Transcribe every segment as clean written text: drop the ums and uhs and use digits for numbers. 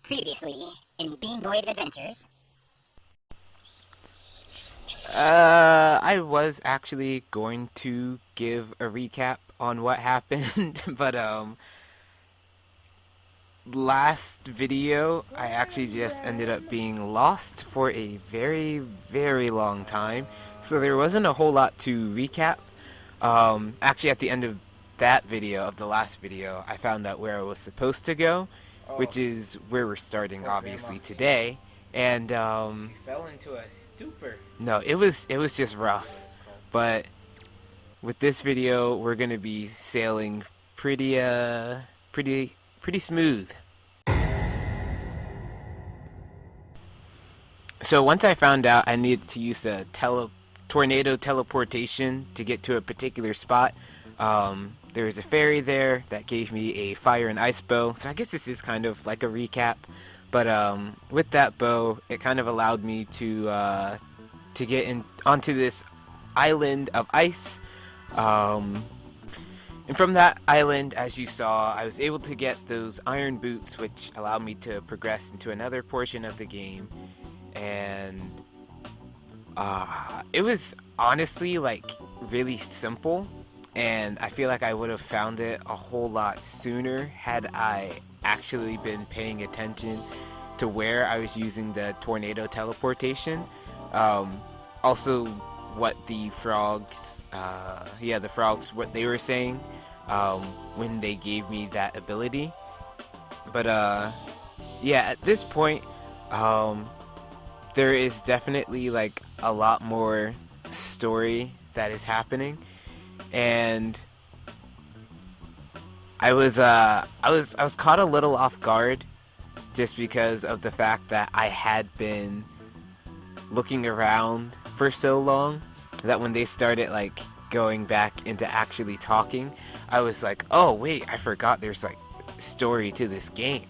Previously in Bean Boys Adventures. I was actually going to give a recap on what happened, but last video I actually just ended up being lost for a very, very long time. So there wasn't a whole lot to recap. Actually at the end of that video, of the last video, I found out where I was supposed to go, Oh, which is where we're starting poor grandma. obviously today. And She fell into a stupor. no, it was just rough. What it's called. But with this video, we're gonna be sailing pretty smooth. So once I found out I needed to use the tornado teleportation to get to a particular spot, there was a ferry there that gave me a fire and ice bow. So I guess this is kind of like a recap, but with that bow, it kind of allowed me to get in onto this island of ice. Um, and from that island, as you saw, I was able to get those iron boots, which allowed me to progress into another portion of the game. And it was honestly like really simple. And I feel like I would have found it a whole lot sooner had I actually been paying attention to where I was using the tornado teleportation. Also, what the frogs, the frogs, what they were saying when they gave me that ability. But yeah, at this point, um, there is definitely like a lot more story that is happening, and I was caught a little off guard just because of the fact that I had been looking around for so long that when they started like going back into actually talking, I was like, oh wait, I forgot there's like story to this game.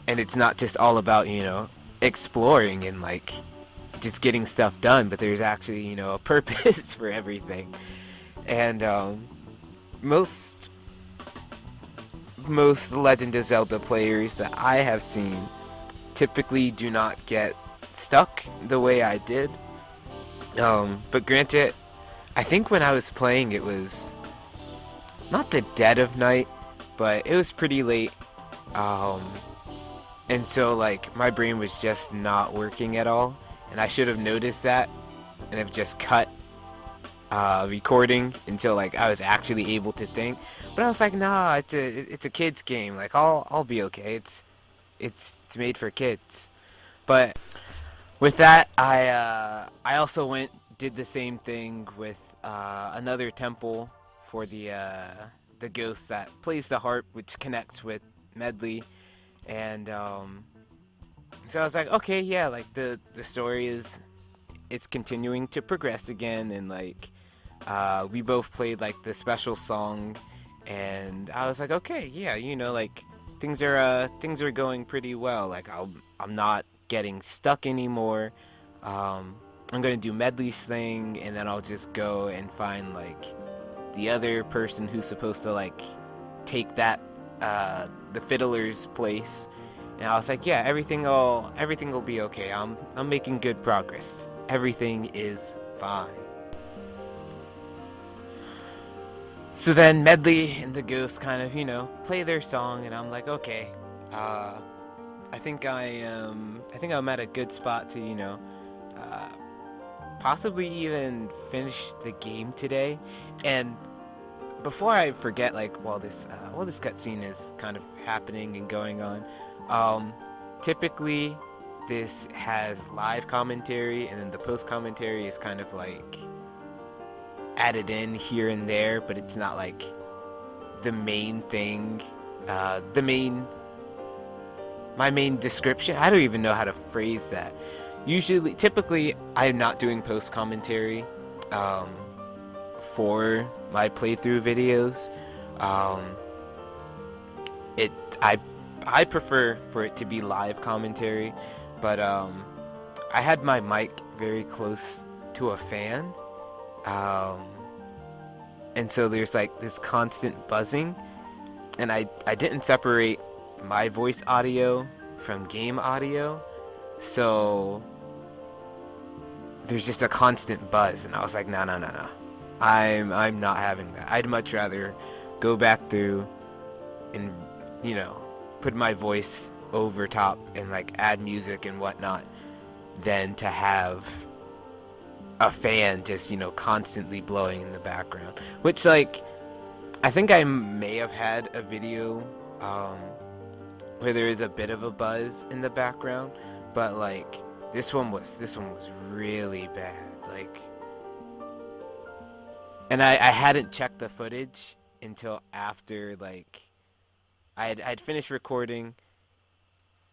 And it's not just all about, exploring and like just getting stuff done, but there's actually, a purpose for everything. And most most Legend of Zelda players that I have seen typically do not get stuck the way I did. But granted, I think when I was playing, it was not the dead of night, but it was pretty late. Um, and so, like, my brain was just not working at all. And I should have noticed that and have just cut recording until, like, I was actually able to think. But I was like, nah, it's a kid's game. Like, I'll be okay. It's made for kids. But with that, I also did the same thing with another temple for the ghost that plays the harp, which connects with Medley, and so I was like, okay, yeah, like the story it's continuing to progress again, and like we both played like the special song, and I was like, okay, yeah, like things are going pretty well. Like I'm not getting stuck anymore. I'm gonna do Medley's thing, and then I'll just go and find like the other person who's supposed to like take that the fiddler's place. And I was like, yeah, everything will be okay. I'm making good progress. Everything is fine. So then Medley and the ghost kind of, play their song, and I'm like, okay, uh, I think I'm at a good spot to, uh, possibly even finish the game today. And before I forget, like, while this cutscene is kind of happening and going on, um, typically this has live commentary, and then the post commentary is kind of like added in here and there, but it's not like the main thing. The main My main description. I don't even know how to phrase that. Typically, I'm not doing post commentary um, for my playthrough videos. Um, it I prefer for it to be live commentary, but I had my mic very close to a fan, um, and so there's like this constant buzzing, and I didn't separate my voice audio from game audio, so there's just a constant buzz, and I was like, no, I'm not having that. I'd much rather go back through and, you know, put my voice over top and like add music and whatnot than to have a fan just, you know, constantly blowing in the background. Which, like, I think I may have had a video where there is a bit of a buzz in the background, but like this one was really bad. Like, and I hadn't checked the footage until after, like, I'd finished recording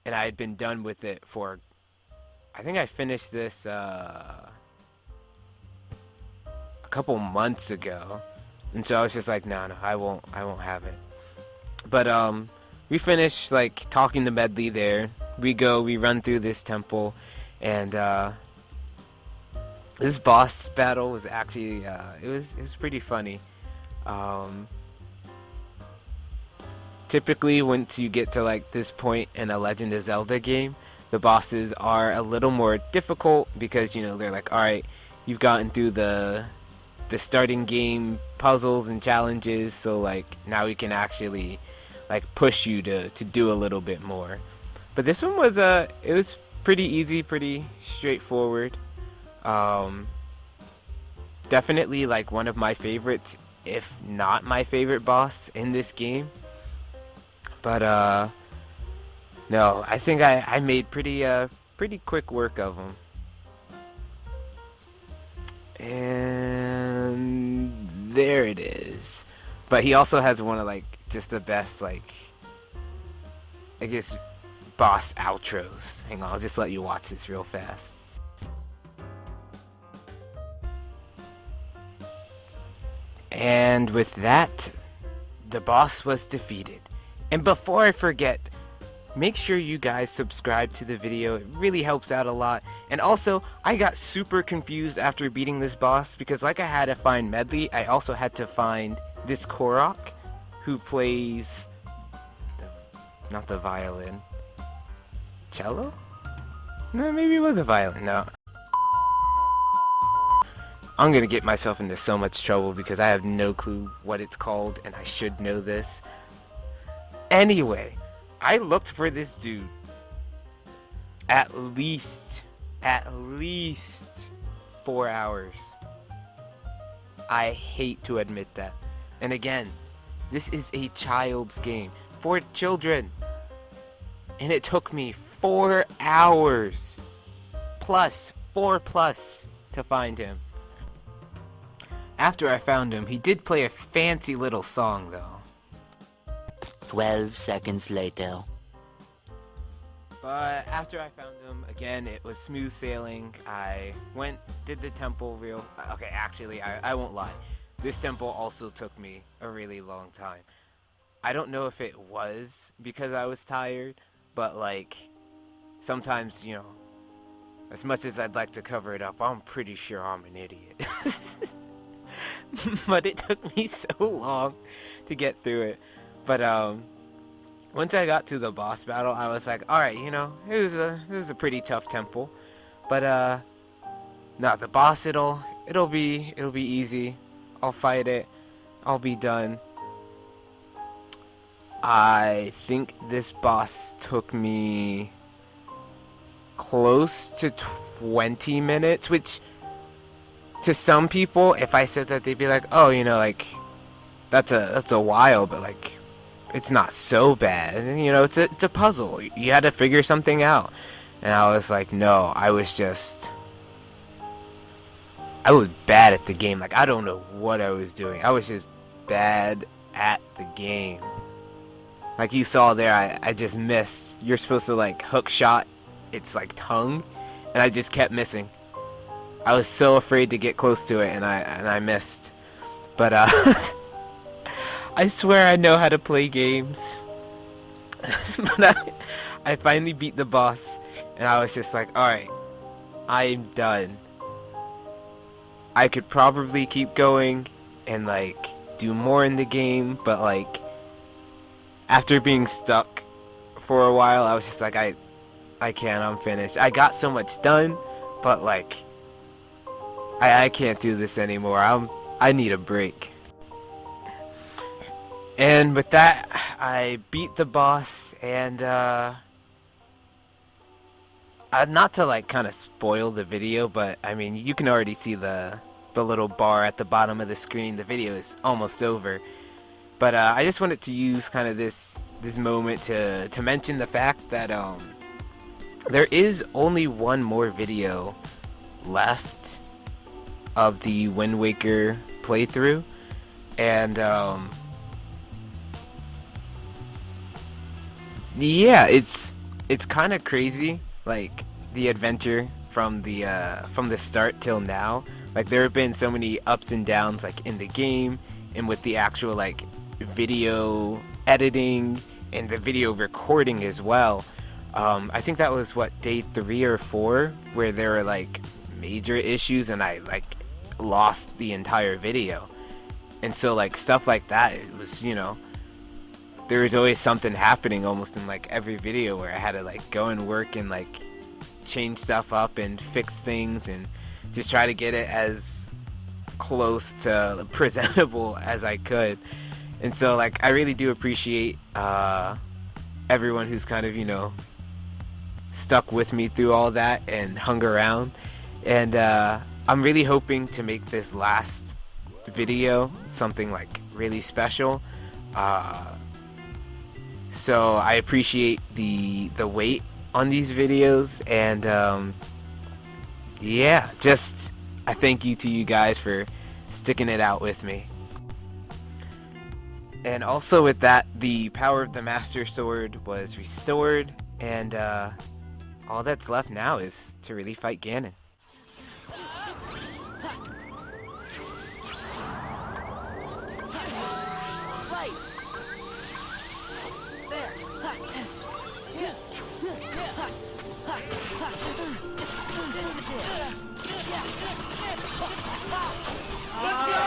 and I had been done with it for, I think I finished this a couple months ago, and so I was just like, no, I won't have it. But we finished like talking to Medli there. We run through this temple, and this boss battle was actually it was pretty funny. Typically, once you get to like this point in a Legend of Zelda game, the bosses are a little more difficult because, you know, they're like, all right, you've gotten through the starting game puzzles and challenges, so like now we can actually like push you to do a little bit more. But this one was it was pretty easy, pretty straightforward. Definitely like one of my favorites, if not my favorite boss in this game. But no, I think I made pretty quick work of him. And there it is. But he also has one of like just the best, like, I guess, boss outros. Hang on, I'll just let you watch this real fast. And with that, the boss was defeated. And before I forget, make sure you guys subscribe to the video. It really helps out a lot. And also, I got super confused after beating this boss because, like, I had to find Medli, I also had to find this Korok who plays not the violin. Cello? No, maybe it was a violin. No. I'm gonna get myself into so much trouble because I have no clue what it's called, and I should know this. Anyway, I looked for this dude at least 4 hours. I hate to admit that. And again, this is a child's game for children. And it took me 4 hours plus, 4 plus, to find him. After I found him, he did play a fancy little song though. 12 seconds later. But after I found him, again, it was smooth sailing. I did the temple okay, actually, I won't lie. This temple also took me a really long time. I don't know if it was because I was tired, but like, sometimes, you know, as much as I'd like to cover it up, I'm pretty sure I'm an idiot. But it took me so long to get through it. But once I got to the boss battle, I was like, all right, you know, it was a pretty tough temple. But no, the boss it'll be easy. I'll fight it. I'll be done. I think this boss took me close to 20 minutes, which to some people, if I said that, they'd be like, oh, you know, like, that's a while, but like, it's not so bad. And, you know, it's a puzzle. You had to figure something out. And I was like, no, I was bad at the game. Like, I don't know what I was doing. I was just bad at the game. Like you saw there, I just missed. You're supposed to like hook shot its like tongue, and I just kept missing. I was so afraid to get close to it, and I missed. But I swear I know how to play games. But I finally beat the boss, and I was just like, alright, I'm done. I could probably keep going and like do more in the game, but like after being stuck for a while. I was just like, I can't, I'm finished. I got so much done, but like, I can't do this anymore. I need a break. And with that, I beat the boss, and not to like kind of spoil the video, but I mean, you can already see the little bar at the bottom of the screen. The video is almost over. But I just wanted to use kind of this moment to mention the fact that there is only one more video left of the Wind Waker playthrough, and yeah, it's kind of crazy, like the adventure from the start till now. Like, there have been so many ups and downs, like in the game and with the actual like video editing and the video recording as well. I think that was what, day 3 or 4, where there were like major issues and I like lost the entire video. And so like stuff like that, it was, you know, there was always something happening almost in like every video where I had to like go and work and like change stuff up and fix things and just try to get it as close to presentable as I could. And so like I really do appreciate everyone who's kind of, you know, stuck with me through all that and hung around. And I'm really hoping to make this last video something like really special. So I appreciate the wait on these videos, and yeah, just I thank you to you guys for sticking it out with me. And also with that, the power of the Master Sword was restored, and all that's left now is to really fight Ganon. Let's go!